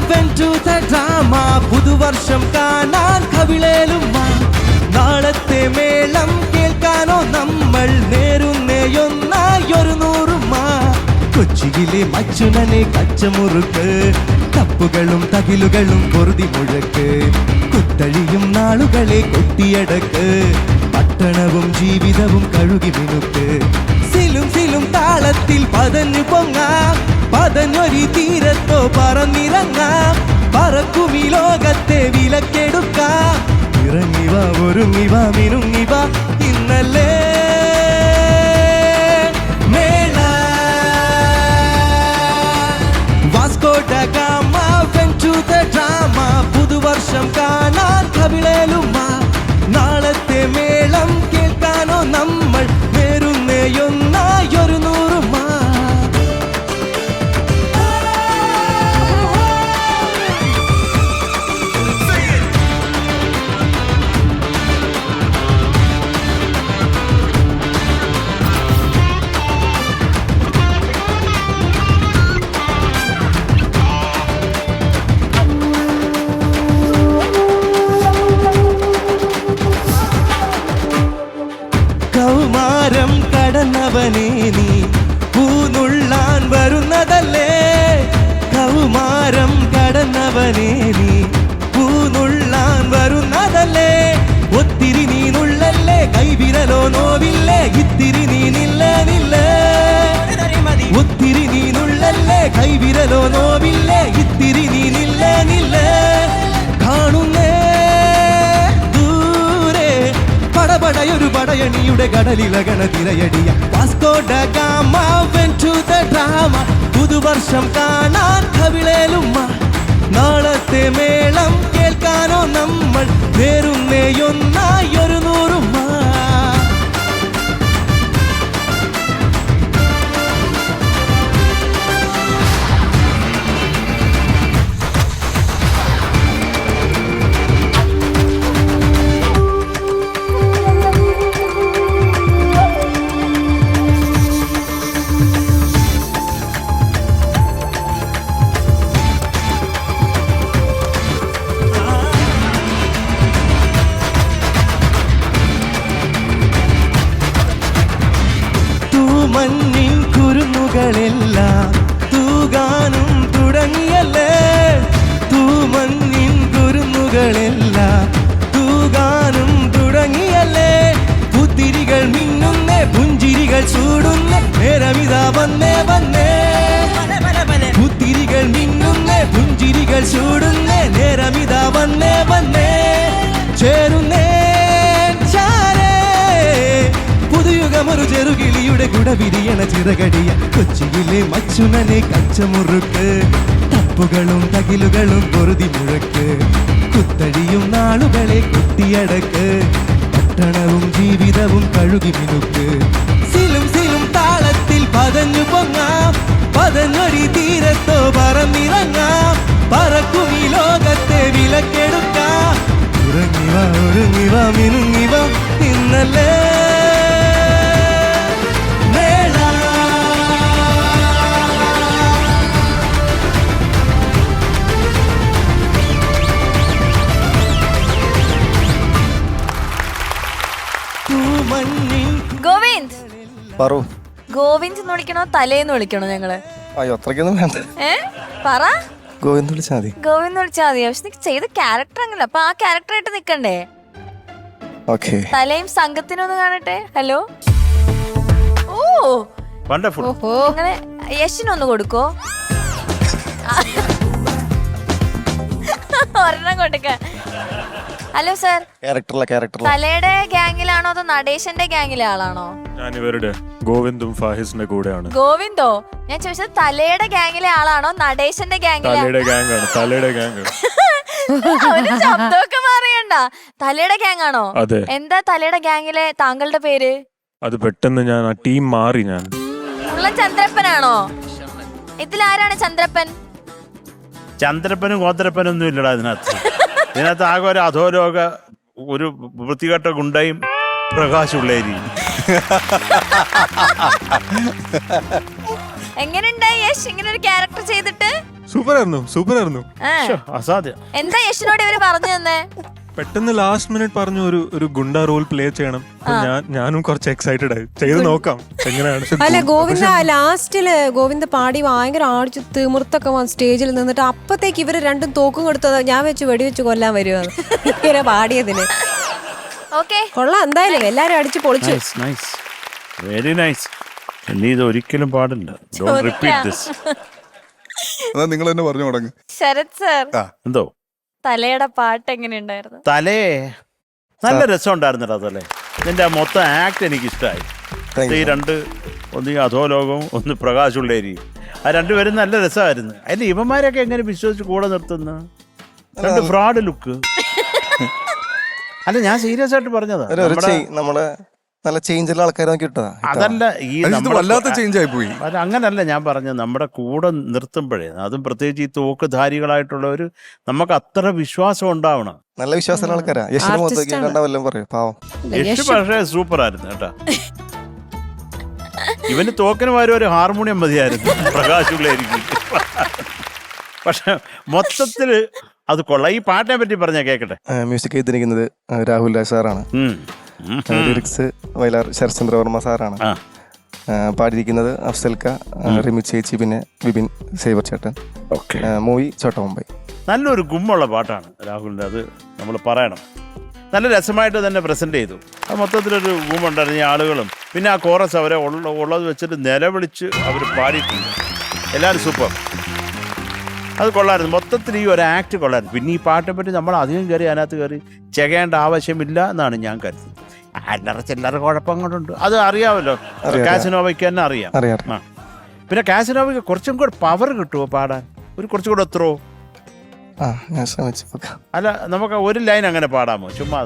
went to the drama. പുതുവർഷം കാണാൻ കവിളേലുമ്മ. നാളത്തെ മേളം കേൾക്കാനോ നമ്മൾ നേരുന്നേയൊന്നായൊരു നൂറുമ്മ. കൊച്ചിയിലെ മച്ചുനനെ കച്ചമുറുക്ക്, തപ്പുകളും തകിലുകളും പൊറുതി മുഴക്ക്, കുത്തഴിയും നാളുകളെ കൊട്ടിയടക്ക്, പട്ടണവും ജീവിതവും കഴുകി മിനുക്ക്. സിലും സിലും താളത്തിൽ പതഞ്ഞു പൊങ്ങാം, പതഞ്ഞൊരി തീരത്തോ പറന്നിറങ്ങാം, പറക്കുമീ ലോകത്തെ വിലക്കെടുക്കാം. ഇറങ്ങിവ ഒരുങ്ങിവ മിനുങ്ങിവ ഇന്നല്ലേ മേള. Vasco da Gama went to the drama. പുതുവർഷം കാണാൻ കവിളേലുമ്മ. നാളത്തെ മേളം കേൾക്കാനോ നമ്മൾ നേരുന്നേയൊന്നായൊരു നൂറുമ്മ. കൗമാരം കടന്നവനെ നീ പൂനുള്ളാൻ വരുന്നതല്ലേ. കൗമാരം കടന്നവനെ നീ പൂനുള്ളാൻ വരുന്നതല്ലേ. ഒത്തിരി നീനുള്ളല്ലേ, കൈവിരലോ നോവില്ലേ, ഇത്തിരി നീനില്ലേ. ഒത്തിരി നീനുള്ളല്ലേ, കൈവിരലോ നോവില്ലേ, ഇത്തിരി നീനില്ലേ. കാണുന്നേ ദൂരെ പടപടയൊരു പടയണിയുടെ കടലിലകണ തിരയടിയ. Vasco da Gama went to the drama. പുതുവർഷം കാണാൻ കവിളേലുമ്മ. നാളത്തെ മേളം കേൾക്കാനോ നമ്മൾ നേരുന്നേയൊന്നായൊരു നൂറുമ്മ. മഞ്ഞിൻ കുരുന്നുകളെല്ലാം തൂകാനും തുടങ്ങിയല്ലേ. തൂമഞ്ഞിൻ കുരുന്നുകളെല്ലാം തൂകാനും തുടങ്ങിയല്ലേ. പുത്തിരികൾ മിന്നുന്നേ, പുഞ്ചിരികൾ ചൂടുന്നേ, നേരമിതാ വന്നേ. പുത്തിരികൾ മിന്നുന്നേ, പുഞ്ചിരികൾ ചൂടുന്നേ, നേരമിതാ വന്നേ. ചേരുന്നേ ചാരേ പുതുയുഗമൊരു ചെറുകിളിയുടെ കുടവിരിയണ ചിറകടിയ. കൊച്ചിയിലെ മച്ചുനനെ കച്ചമുറുക്ക്, തപ്പുകളും തകിലുകളും പൊറുതി മുഴക്ക്, കുത്തഴിയും നാളുകളെ കൊട്ടിയടക്ക്, പട്ടണവും ജീവിതവും കഴുകി മിനുക്ക്. സിലും സിലും താളത്തിൽ പതഞ്ഞു പൊങ്ങാം, പതഞ്ഞൊരി തീരത്തോ പറന്നിറങ്ങാം, പറക്കുമീ ലോകത്തെ വിലക്കെടുക്കാം. ഉറങ്ങിവ ഒരുങ്ങിവ മിനുങ്ങിവ ഇന്നല്ലേ ഗോവിന്ദ്. പറു. ഗോവിന്ദ് എന്ന് വിളിക്കണോ തലേന്ന് വിളിക്കണോ ഞങ്ങള്? അയ്യോ അത്രയ്ക്കൊന്നും വേണ്ട. പറ. ഗോവിന്ദ് വിളിച്ചാ മതി. ഗോവിന്ദ് വിളിച്ചാ മതി. പക്ഷെ നീ ചെയ്ത ക്യാരക്ടർ അങ്ങനെ, അപ്പൊ ആ ക്യാരക്ടറായിട്ട് നിക്കണ്ടേ? ഓക്കേ. തലയും സംഘത്തിനൊന്ന് കാണട്ടെ. ഹലോ. Oh wonderful. നിങ്ങളെ യശിനൊന്ന് കൊടുക്കോ? ഒരെണ്ണം കൊടുക്ക. Hello sir. തലയുടെ ഗ്യാങ്ങിലാണോ അതോ നടേശന്റെ ഗ്യാങ്ങിലെ ആളാണോ? ഞാൻ ഇവരുടെ ഗോവിന്ദും ഫാഹിസിന്റെ കൂടെയാണ്. ഗോവിന്ദോ? ഞാൻ ചോദിച്ചത് തലയുടെ ഗ്യാങ്ങിലെ ആളാണോ നടേശന്റെ ഗ്യാങ്ങിലെ? തലയുടെ ഗ്യാങ് ആണ്. തലയുടെ ഗ്യാങ്. ഒരു ശബ്ദമൊക്കെ മാറിയണ്ട. തലയുടെ ഗ്യാങ് ആണോ? അതെ. എന്താ തലയുടെ ഗ്യാങ്ങിലെ താങ്കളുടെ പേര്? അത് പെട്ടെന്ന് ഞാൻ ആ ടീം മാറി. ഞാൻ ഉള്ള ചന്ദ്രപ്പനാണോ? ഇതിലാരാണ് ചന്ദ്രപ്പൻ? ചന്ദ്രപ്പനും ഗോത്രപ്പനും ഒന്നും ഇല്ലടാ ഇതിനകത്ത് ആകെ ഒരു അധോലോക ഒരു വൃത്തികെട്ട ഗുണ്ടയും പ്രകാശുള്ളേരി. എങ്ങനെയുണ്ടായി യശ് ഇങ്ങനെ ഒരു ക്യാരക്ടർ ചെയ്തിട്ട്? സൂപ്പർ ആയിരുന്നു ആ. അസാധ്യം. എന്താ യശിനോട് ഇവര് പറഞ്ഞു തന്നെ? പെട്ടെന്ന് ലാസ്റ്റ് മിനിറ്റ് പറഞ്ഞു ഒരു ഗുണ്ട റോൾ പ്ലേ ചെയ്യണം. അപ്പൊ ഞാനും കുറച്ച് എക്സൈറ്റഡ് ആയി. ചെയ്ത് നോക്കാം എങ്ങനെയാണ്. അല്ല ഗോവിന്ദ ലാസ്റ്റില് ഗോവിന്ദ പാടി ഭയങ്കര ആടിച്ച് തിമിർത്തൊക്കെ സ്റ്റേജിൽ നിന്നിട്ട് അപ്പത്തേക്ക് ഇവര് രണ്ടും തോക്കും കൊടുത്തത് ഞാൻ വെടിവെച്ച് കൊല്ലാൻ വരുവാണ് ഇങ്ങനെ പാടിയതിന്. ഓക്കെ, കൊള്ളാം എന്തായാലും എല്ലാരും അടിച്ചു പൊളിച്ചു. Very nice. ഇനി ഇത് ഒരിക്കലും പാടില്ല. Don't repeat this. അതാ നിങ്ങൾ തന്നെ പറഞ്ഞു തുടങ്ങി. ശരത് സർ, എന്തോ തലയുടെ പാട്ട് എങ്ങനെയുണ്ടായിരുന്നു? തലേ നല്ല രസം ഉണ്ടായിരുന്നടാ തലേ. നിന്റെ ആ മൊത്തം ആക്ട് എനിക്ക് ഇഷ്ടമായി. ഈ രണ്ട്, ഒന്ന് ഈ അധോലോകവും ഒന്ന് പ്രകാശുള്ളേരിയും, ആ രണ്ടുപേരും നല്ല രസമായിരുന്നു. അതിൽ ഇവന്മാരൊക്കെ എങ്ങനെ വിശ്വസിച്ച് കൂടെ നിർത്തുന്നു? രണ്ട് ഫ്രോഡ് ലുക്ക്. അല്ല ഞാൻ സീരിയസ് ആയിട്ട് പറഞ്ഞതാ. നമ്മളെ നല്ല ചേഞ്ചുള്ള ആൾക്കാരെ കിട്ടുക. അതല്ല ഈ വല്ലാത്ത ചേഞ്ച് ആയി പോയി. അത് അങ്ങനല്ല ഞാൻ പറഞ്ഞത്. നമ്മുടെ കൂടെ നിർത്തുമ്പോഴേ, അതും പ്രത്യേകിച്ച് ഈ തോക്കുധാരികളായിട്ടുള്ളവർ, നമുക്ക് അത്ര വിശ്വാസം ഉണ്ടാവണം. നല്ല വിശ്വാസമുള്ള ആൾക്കാരാ. യശിന് മൊത്തം കണ്ടാവല്ലോ പറയും പാവം. യശ് പക്ഷേ സൂപ്പർ ആയിരുന്നു കേട്ടാ. ഇവന് തോക്കിന് പകരം ഒരു ഹാർമോണിയം മതിയായിരുന്നു, പ്രകാശുള്ളായിരിക്കും. പക്ഷെ മൊത്തത്തില് അത് കൊള്ളാം. ഈ പാട്ടിനെ പറ്റി പറഞ്ഞാ കേക്കട്ടെ. മ്യൂസിക് ചെയ്തിരിക്കുന്നത് രാഹുൽ രാജ് സാറാണ്. ലിറിക്സ് വയലാർ ശരത്ചന്ദ്രവർമ്മ സാറാണ്. പാടിയിരിക്കുന്നത് അഫ്സൽക്ക, റിമി ചേച്ചി, പിന്നെ വിപിൻ സേവർ ചേട്ടൻ. മൂവി ചോട്ട മുംബൈ. നല്ലൊരു ഗുമ്മുള്ള പാട്ടാണ് രാഹുലിൻ്റെ. അത് നമ്മൾ പറയണം. നല്ല രസമായിട്ട് തന്നെ പ്രസന്റ് ചെയ്തു. അത് മൊത്തത്തിലൊരു ഗുമ്മുണ്ടായിരുന്നു. ഈ ആളുകളും പിന്നെ ആ കോറസ് അവരെ ഉള്ളത് വെച്ചിട്ട് നിലവിളിച്ച് അവർ പാടിയിട്ടുണ്ട്. എല്ലാവരും സൂപ്പർ. അത് കൊള്ളായിരുന്നു. മൊത്തത്തിൽ ഈ ഒരു ആക്ട് കൊള്ളായിരുന്നു. പിന്നെ ഈ പാട്ടിനെ പറ്റി നമ്മൾ അധികം കയറി അതിനകത്ത് കയറി ചെയ്യേണ്ട ആവശ്യമില്ല എന്നാണ് ഞാൻ കരുതുന്നത്. അല്ലറ ചില്ലറ കുഴപ്പങ്ങളുണ്ട്, അത് അറിയാമല്ലോ. കാസിനോവയ്ക്ക് തന്നെ അറിയാം. ആ പിന്നെ കാസിനോവയ്ക്ക് കുറച്ചും കൂടെ പവർ കിട്ടുമോ പാടാൻ? കുറച്ചും കൂടെ എത്രയോ? അല്ല നമുക്ക് ഒരു ലൈൻ അങ്ങനെ പാടാമോ? ചുമ്മാ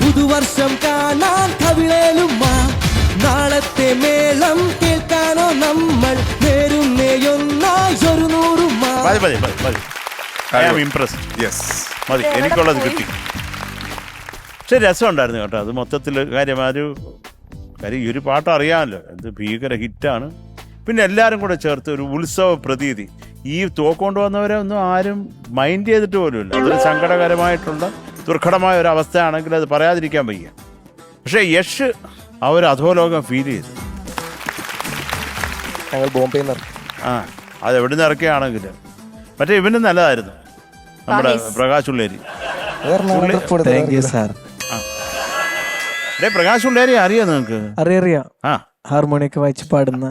പുതുവർഷം കാണാൻ കവിളേലുമ്മ, നാളത്തെ മേളം കേൾക്കാനോ നമ്മൾ മതി, എനിക്കുള്ളത് കിട്ടി. പക്ഷെ രസമുണ്ടായിരുന്നു കേട്ടോ. അത് മൊത്തത്തിൽ കാര്യം ഈ ഒരു പാട്ട് അറിയാമല്ലോ, എന്ത് ഭീകര ഹിറ്റാണ്. പിന്നെ എല്ലാവരും കൂടെ ചേർത്ത് ഒരു ഉത്സവ പ്രതീതി. ഈ തോക്കൊണ്ട് വന്നവരെ ഒന്നും ആരും മൈൻഡ് ചെയ്തിട്ട് പോലുമില്ല. അതൊരു സങ്കടകരമായിട്ടുള്ള ദുർഘടമായ ഒരു അവസ്ഥയാണെങ്കിൽ അത് പറയാതിരിക്കാൻ വയ്യ. പക്ഷേ യഷ് ആ ഒരു അധോലോകം ഫീൽ ചെയ്തു. ഞങ്ങൾ ബോംബെ അത് എവിടെ നിന്ന് ഇറക്കിയാണെങ്കിൽ. മറ്റേ ഇവനും നല്ലതായിരുന്നു, നമ്മുടെ പ്രകാശുള്ളേരി. പ്രകാശുള്ളേരി അറിയാം നിങ്ങൾക്ക്? അറിയാം. ഹാർമോണിയൊക്കെ വായിച്ച് പാടുന്ന,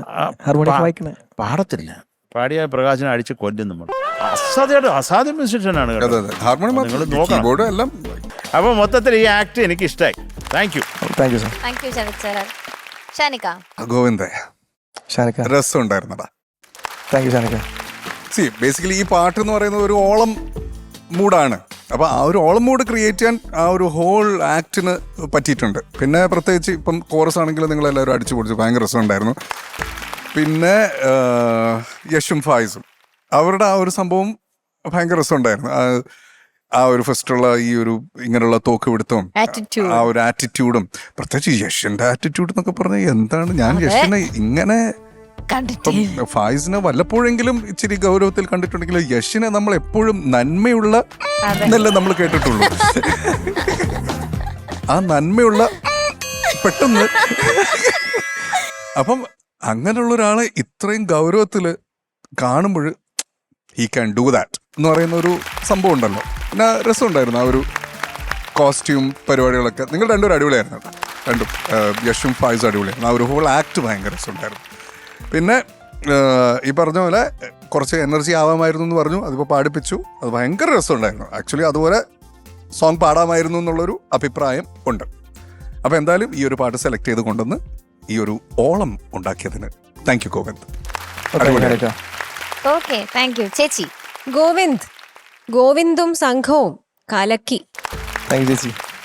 ഹാർമോണിയൊക്കെ വായിക്കണേ. പാടത്തില്ല, പാടിയ പ്രകാശനെ അടിച്ച് കൊല്ലും നമ്മൾ. അസാധ്യ മ്യൂസിഷ്യനാണ്. നിങ്ങൾ നോക്കണം. അപ്പൊ മൊത്തത്തിൽ ഈ ആക്ട് എനിക്ക് ഇഷ്ടമായി. Thank you Govinda. രസം ഉണ്ടായിരുന്നടാ. ബേസിക്കലി ഈ പാട്ട് എന്ന് പറയുന്നത് ഒരു ഓളം മൂഡാണ്. അപ്പോൾ ആ ഒരു ഓളം മൂഡ് ക്രിയേറ്റ് ചെയ്യാൻ ആ ഒരു ഹോൾ ആക്ടിന് പറ്റിയിട്ടുണ്ട്. പിന്നെ പ്രത്യേകിച്ച് ഇപ്പം കോറസ് ആണെങ്കിൽ നിങ്ങളെല്ലാവരും അടിച്ചു പൊടിച്ചു, ഭയങ്കര രസമുണ്ടായിരുന്നു. പിന്നെ യഷും ഫായിസും അവരുടെ ആ ഒരു സംഭവം ഭയങ്കര രസമുണ്ടായിരുന്നു. ആ ഒരു ഫസ്റ്റുള്ള ഈ ഒരു ഇങ്ങനെയുള്ള തോക്ക് പിടുത്തവും ആ ഒരു ആറ്റിറ്റ്യൂഡും, പ്രത്യേകിച്ച് യഷിന്റെ ആറ്റിറ്റ്യൂഡ് എന്നൊക്കെ പറഞ്ഞാൽ എന്താണ്. ഞാൻ യഷിനെ ഇങ്ങനെ ഫായിസിനെ വല്ലപ്പോഴെങ്കിലും ഇച്ചിരി ഗൗരവത്തിൽ കണ്ടിട്ടുണ്ടെങ്കിൽ യഷിനെ നമ്മൾ എപ്പോഴും നന്മയുള്ള എന്നല്ലേ നമ്മൾ കേട്ടിട്ടുള്ളൂ. ആ നന്മയുള്ള പെട്ടെന്ന് അപ്പം അങ്ങനെയുള്ള ഒരാളെ ഇത്രയും ഗൗരവത്തിൽ കാണുമ്പോൾ ഹി ക്യാൻ ഡു ദാറ്റ് എന്ന് പറയുന്ന ഒരു സംഭവം ഉണ്ടല്ലോ. പിന്നെ രസമുണ്ടായിരുന്നു ആ ഒരു കോസ്റ്റ്യൂം പരിപാടികളൊക്കെ. നിങ്ങൾ രണ്ടുപേരും അടിപൊളിയായിരുന്നു. രണ്ടും യഷും ഫായിസും അടിപൊളിയായിരുന്നു. ആ ഒരു ഹോൾ ആക്ട് ഭയങ്കര രസമുണ്ടായിരുന്നു. പിന്നെ ഈ പറഞ്ഞ പോലെ കുറച്ച് എനർജി ആവാമായിരുന്നു എന്ന് പറഞ്ഞു, അതിപ്പോൾ പാടിപ്പിച്ചു. അത് ഭയങ്കര രസമുണ്ടായിരുന്നു. ആക്ച്വലി അതുപോലെ സോങ് പാടാമായിരുന്നു എന്നുള്ളൊരു അഭിപ്രായം ഉണ്ട്. അപ്പോൾ എന്തായാലും ഈ ഒരു പാട്ട് സെലക്ട് ചെയ്ത് കൊണ്ടുവന്ന് ഈ ഒരു ഓളം ഉണ്ടാക്കിയതിന് താങ്ക് യു ഗോവിന്ദ്. ചേച്ചി ഗോവിന്ദും സംഘവും കലക്കി.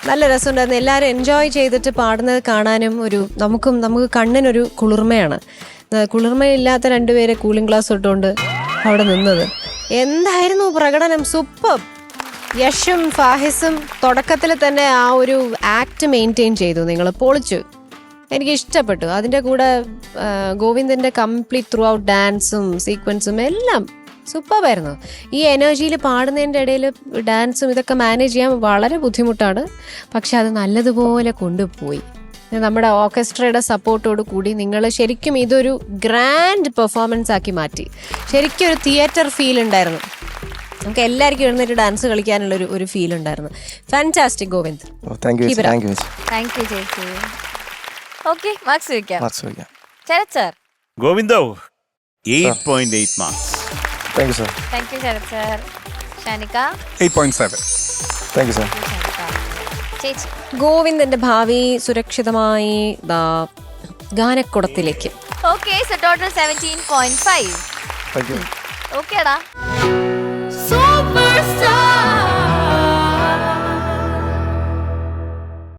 നല്ല രസമുണ്ടായിരുന്നു. എല്ലാവരും എൻജോയ് ചെയ്തിട്ട് പാടുന്നത് കാണാനും നമുക്ക് കണ്ണിനൊരു കുളിർമയാണ്. കുളിർമയില്ലാത്ത രണ്ടുപേരെ കൂളിംഗ് ഗ്ലാസ് ഇട്ടുകൊണ്ട് അവിടെ നിന്നത്. എന്തായിരുന്നു പ്രകടനം, സൂപ്പർ. യഷും ഫാഹിസും തുടക്കത്തിൽ തന്നെ ആ ഒരു ആക്ട് മെയിൻറ്റെയിൻ ചെയ്തു. നിങ്ങൾ പൊളിച്ചു. എനിക്ക് ഇഷ്ടപ്പെട്ടു. അതിൻ്റെ കൂടെ ഗോവിന്ദൻ്റെ കംപ്ലീറ്റ് ത്രൂ ഔട്ട് ഡാൻസും സീക്വൻസും എല്ലാം സൂപ്പറായിരുന്നു. ഈ എനർജിയിൽ പാടുന്നതിൻ്റെ ഇടയിൽ ഡാൻസും ഇതൊക്കെ മാനേജ് ചെയ്യാൻ വളരെ ബുദ്ധിമുട്ടാണ്. പക്ഷെ അത് നല്ലതുപോലെ കൊണ്ടുപോയി. നമ്മുടെ ഓർക്കസ്ട്രയുടെ സപ്പോർട്ടോട് കൂടി നിങ്ങൾ ശരിക്കും ഇതൊരു ഗ്രാൻഡ് പെർഫോമൻസ് ആക്കി മാറ്റി. ശരിക്കും ഒരു തിയേറ്റർ ഫീൽ ഉണ്ടായിരുന്നു. നമുക്ക് എല്ലാവർക്കും എഴുന്നേറ്റ് ഡാൻസ് കളിക്കാനുള്ള ഒരു ഫീൽ ഉണ്ടായിരുന്നു. Fantastic Govind. Thank you thank you ചേച്ചി. ഓക്കെ, മാർക്സ് ചോദിക്കാം. ശരത് സർ. ഗോവിന്ദോ 8.8 marks. Thank you sir. Thank you Sarath sir. Shanika. 8.7. Thank you sir. ചേച്ചി. ഗോവിന്ദന്റെ ഭാവി സുരക്ഷിതമായി ഗാനക്കുടത്തിലേക്ക്. Okay, so total 17.5. Thank you. ഓക്കേടാ.